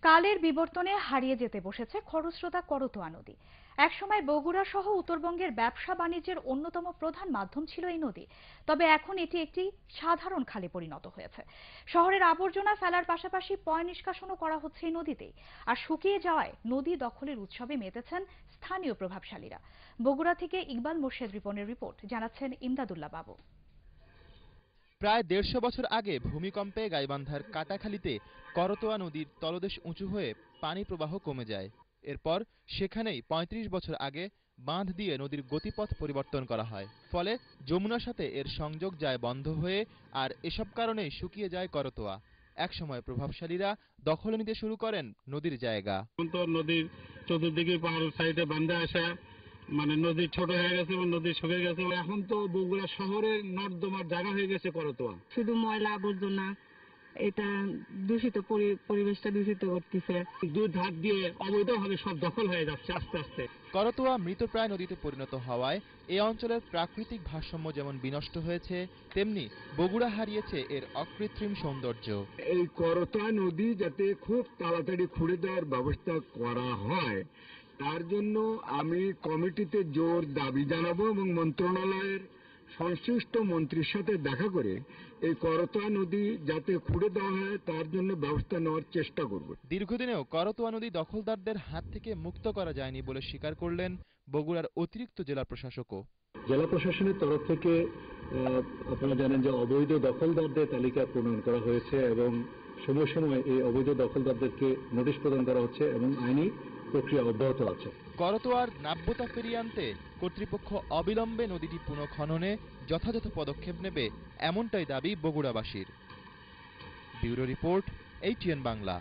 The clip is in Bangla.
কালের বিবর্তনে হারিয়ে যেতে বসেছে খরস্রোতা করতোয়া নদী। একসময় বগুড়া সহ উত্তরবঙ্গের ব্যবসা বাণিজ্যের অন্যতম প্রধান মাধ্যম ছিল এই নদী। তবে এখন এটি একটি সাধারণ খালে পরিণত হয়েছে। শহরের আবর্জনা ফেলার পাশাপাশি পয় নিষ্কাশনও করা হচ্ছে এই নদীতেই। আর শুকিয়ে যাওয়ায় নদী দখলের উৎসবে মেতেছেন স্থানীয় প্রভাবশালীরা। বগুড়া থেকে ইকবাল মোর্শেদ রিপনের রিপোর্ট, জানাচ্ছেন ইমদাদুল্লাহ বাবু। প্রায় ১৫০ বছর আগে ভূমিকম্পে গাইবান্ধার কাটাখালীতে করতোয়া নদীর তলদেশ উঁচু হয়ে পানি প্রবাহ কমে যায়। এরপর সেখানেই ৩৫ বছর আগে বাঁধ দিয়ে নদীর গতিপথ পরিবর্তন করা হয়। ফলে যমুনার সাথে এর সংযোগ যায় বন্ধ হয়ে, আর এসব কারণেই শুকিয়ে যায় করতোয়া। একসময় প্রভাবশালীরা দখলে নিতে শুরু করেন নদীর জায়গা। নদীর চতুর্দিকে পাহাড় সাইডে বান্ধা আসা, নদী ছোট হয়ে গেছে এবং নদী শুকিয়ে গেছে। এখন তো বগুড়া শহরের নর্দমার জায়গা হয়ে গেছে করতোয়া। শুধু ময়লা আবর্জনা, এটা দূষিত পরিবেশটা দূষিত করতেছে। দুই ধার দিয়ে অবৈধভাবে সব দখল হয়ে যাচ্ছে আস্তে আস্তে। করতোয়া মৃতপ্রায় নদীতে পরিণত হওয়ায় এই অঞ্চলের প্রাকৃতিক ভারসাম্য যেমন বিনষ্ট হয়েছে, তেমনি বগুড়া হারিয়েছে এর অকৃত্রিম সৌন্দর্য। এই করতোয়া নদী যাতে খুব তাড়াতাড়ি খুঁড়ে দেওয়ার ব্যবস্থা করা হয়, তার জন্য আমি কমিটিতে জোর দাবি জানাবো এবং মন্ত্রণালয়ের সংশ্লিষ্ট মন্ত্রীর সাথে দেখা করে এই করতোয়া নদী যাতে খুঁড়ে দেওয়া হয় তার জন্য ব্যবস্থা নেওয়ার চেষ্টা করব। দীর্ঘদিনেও করতোয়া নদী দখলদারদের হাত থেকে মুক্ত করা যায়নি বলে স্বীকার করলেন বগুড়ার অতিরিক্ত জেলা প্রশাসকও। জেলা প্রশাসনের তরফ থেকে আপনারা জানেন যে অবৈধ দখলদারদের তালিকা প্রণয়ন করা হয়েছে এবং সময় সময় এই অবৈধ দখলদারদেরকে নোটিশ প্রদান করা হচ্ছে এবং আইনি প্রক্রিয়া অব্যাহত আছে। করতোয়ার নাব্যতা ফিরিয়ে আনতে কর্তৃপক্ষ অবিলম্বে নদীটি পুনঃখননে যথাযথ পদক্ষেপ নেবে, এমনটাই দাবি বগুড়াবাসীর। Bureau report, ATN Bangla.